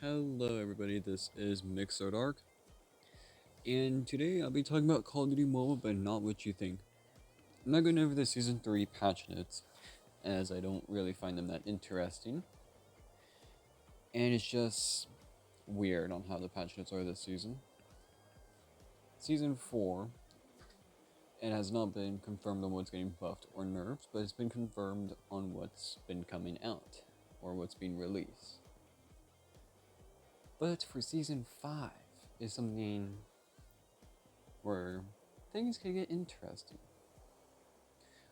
Hello everybody, this is Dark, and today I'll be talking about Call of Duty Mobile, but not what you think. I'm not going over the Season 3 patch notes, as I don't really find them that interesting, and it's just weird on how the patch notes are this season. Season 4, it has not been confirmed on what's getting buffed or nerfed, but it's been confirmed on what's been coming out, or what's being released. But for Season 5 is something where things can get interesting.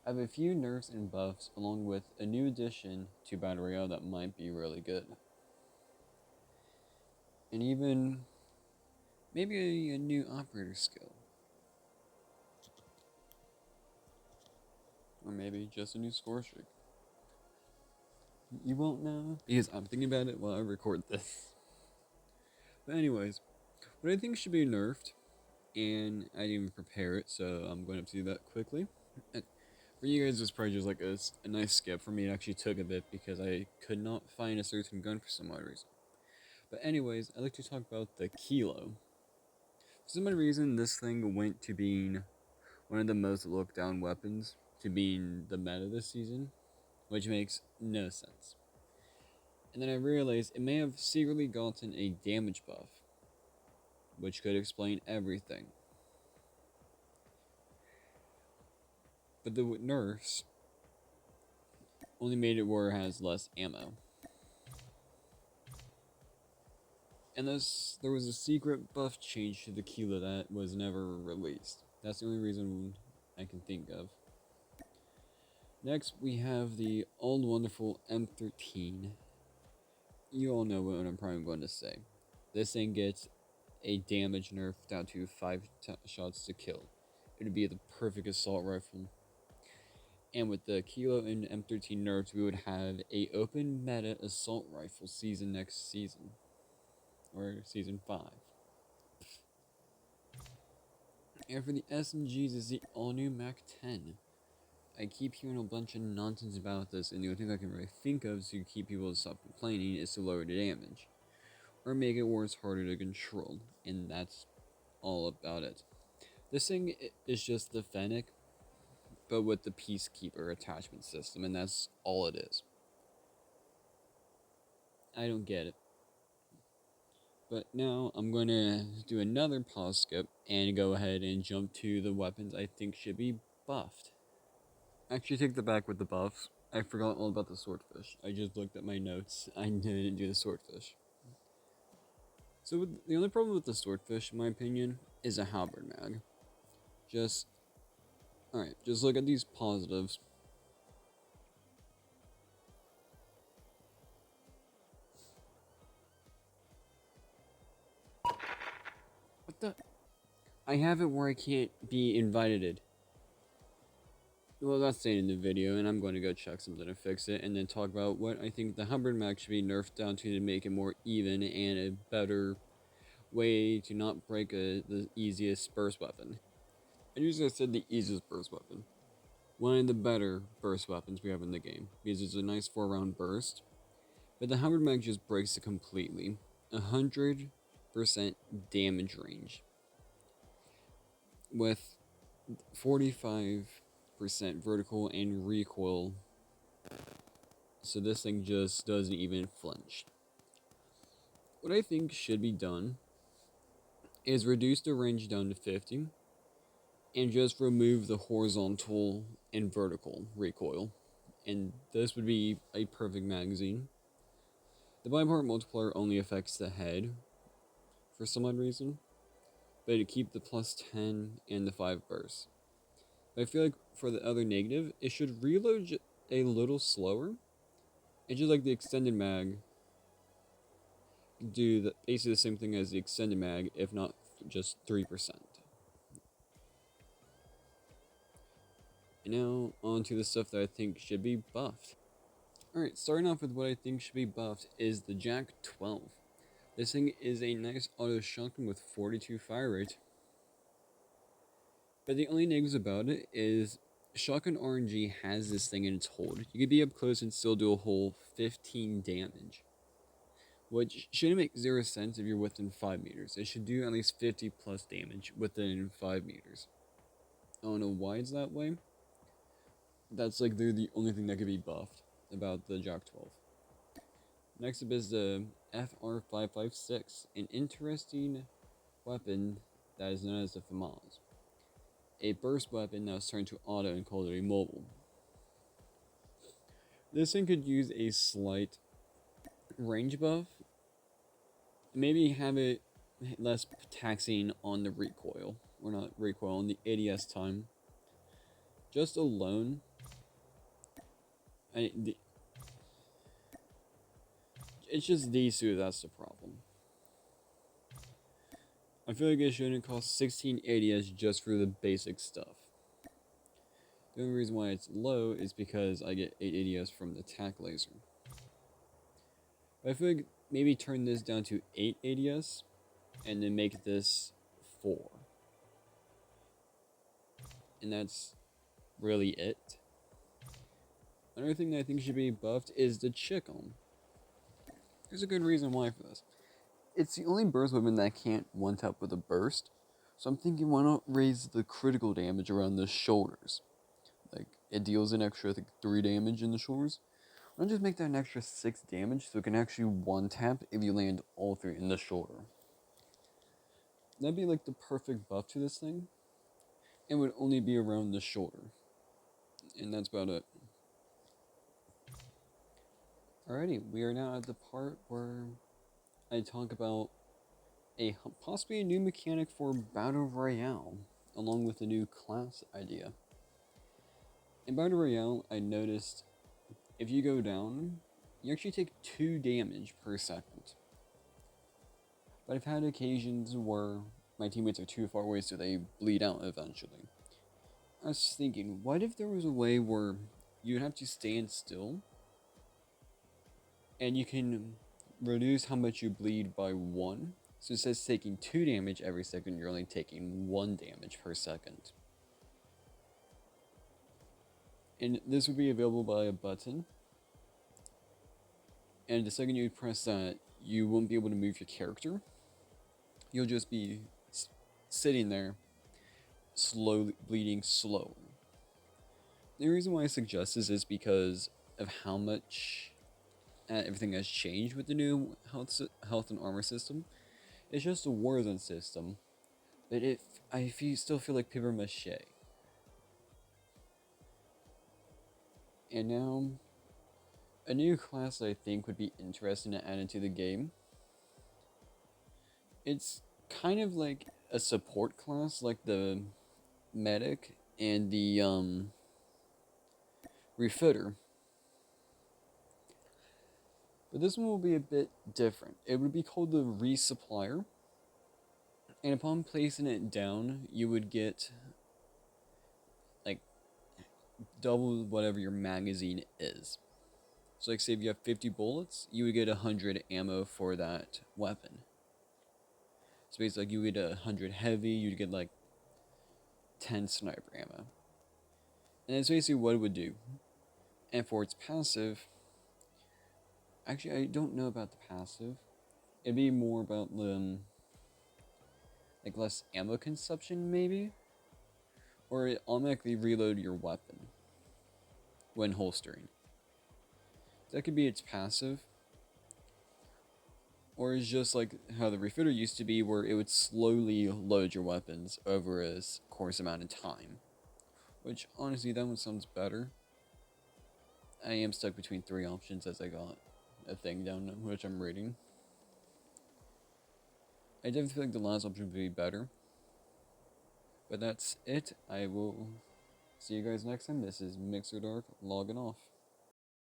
I have a few nerfs and buffs along with a new addition to Battle Royale that might be really good. And even maybe a new operator skill. Or maybe just a new score streak. You won't know because I'm thinking about it while I record this. But anyways, what I think should be nerfed, and I didn't even prepare it, so I'm going to do that quickly. For you guys, it's probably just like a nice skip. For me, it actually took a bit because I could not find a certain gun for some odd reason. But anyways, I'd like to talk about the Kilo. For some odd reason, this thing went to being one of the most looked down weapons to being the meta this season, which makes no sense. And then I realized it may have secretly gotten a damage buff, which could explain everything. But the nerfs only made it where it has less ammo. And there was a secret buff change to the Kilo that was never released. That's the only reason I can think of. Next, we have the old wonderful M13. You all know what I'm probably going to say. This thing gets a damage nerf down to 5 shots to kill. It would be the perfect assault rifle. And with the Kilo and M13 nerfs, we would have a open meta assault rifle season next season. Or season 5. And for the SMGs is the all-new Mac 10. I keep hearing a bunch of nonsense about this, and the only thing I can really think of to keep people to stop complaining is to lower the damage. Or make it where it's harder to control, and that's all about it. This thing is just the Fennec, but with the Peacekeeper attachment system, and that's all it is. I don't get it. But now I'm going to do another pause skip and go ahead and jump to the weapons I think should be buffed. Actually, take the back with the buffs. I forgot all about the swordfish. I just looked at my notes. I didn't do the swordfish. So the only problem with the swordfish, in my opinion, is a halberd mag. Alright, just look at these positives. What the? I have it where I can't be invited. Well, that's staying in the video, and I'm going to go check something to fix it, and then talk about what I think the halberd mag should be nerfed down to make it more even and a better way to not break the easiest burst weapon. I usually said the easiest burst weapon. One of the better burst weapons we have in the game, because it's a nice 4-round burst. But the halberd mag just breaks it completely. 100% damage range. With 45% vertical and recoil. So this thing just doesn't even flinch. What I think should be done is reduce the range down to 50 and just remove the horizontal and vertical recoil. And this would be a perfect magazine. The bipart multiplier only affects the head for some odd reason, but it keep the plus 10 and the 5 bursts. But I feel like for the other negative, it should reload a little slower. And just like the extended mag, do basically the same thing as the extended mag, if not just 3%. And now on to the stuff that I think should be buffed. Alright, starting off with what I think should be buffed is the Jack 12. This thing is a nice auto shotgun with 42 fire rate. But the only negatives about it is shotgun RNG has this thing in its hold. You could be up close and still do a whole 15 damage. which shouldn't make zero sense if you're within 5 meters. It should do at least 50 plus damage within 5 meters. I don't know why it's that way. That's like the only thing that could be buffed about the Jack 12. Next up is the FR556, an interesting weapon that is known as the FAMAS. A burst weapon that was turned to auto and called it a mobile. This thing could use a slight range buff, maybe have it less taxing on the recoil, or not recoil, on the ADS time. Just alone, it's just these two that's the problem. I feel like it shouldn't cost 16 ADS just for the basic stuff. The only reason why it's low is because I get 8 ADS from the tack laser. But I feel like maybe turn this down to 8 ADS and then make this 4. And that's really it. Another thing that I think should be buffed is the chicken. There's a good reason why for this. It's the only burst weapon that can't one-tap with a burst. So I'm thinking, why not raise the critical damage around the shoulders? Like, it deals an extra, I think, 3 damage in the shoulders. Why not just make that an extra 6 damage so it can actually one-tap if you land all 3 in the shoulder? That'd be like the perfect buff to this thing. It would only be around the shoulder. And that's about it. Alrighty, we are now at the part where I talk about possibly a new mechanic for Battle Royale, along with a new class idea. In Battle Royale, I noticed if you go down, you actually take 2 damage per second. But I've had occasions where my teammates are too far away so they bleed out eventually. I was thinking, what if there was a way where you'd have to stand still and you can reduce how much you bleed by 1. So instead of taking 2 damage every second, you're only taking 1 damage per second. And this would be available by a button. And the second you press that, you won't be able to move your character. You'll just be sitting there, slowly bleeding slower. The reason why I suggest this is because of how much everything has changed with the new health and armor system. It's just a Warzone system, but I still feel like paper mache. And now, a new class that I think would be interesting to add into the game. It's kind of like a support class, like the medic and the refitter. But this one will be a bit different. It would be called the resupplier. And upon placing it down, you would get like double whatever your magazine is. So like say if you have 50 bullets, you would get 100 ammo for that weapon. So basically like you would get 100 heavy, you'd get like 10 sniper ammo. And that's basically what it would do. And for its passive, actually I don't know about the passive. It'd be more about the like less ammo consumption maybe? Or it automatically reload your weapon when holstering. That could be its passive. Or it's just like how the refitter used to be, where it would slowly load your weapons over a course amount of time. Which, honestly, that one sounds better. I am stuck between 3 options as I got a thing down which I'm reading. I definitely feel like the last option would be better. But that's it. I will see you guys next time. This is Mixer Dark logging off.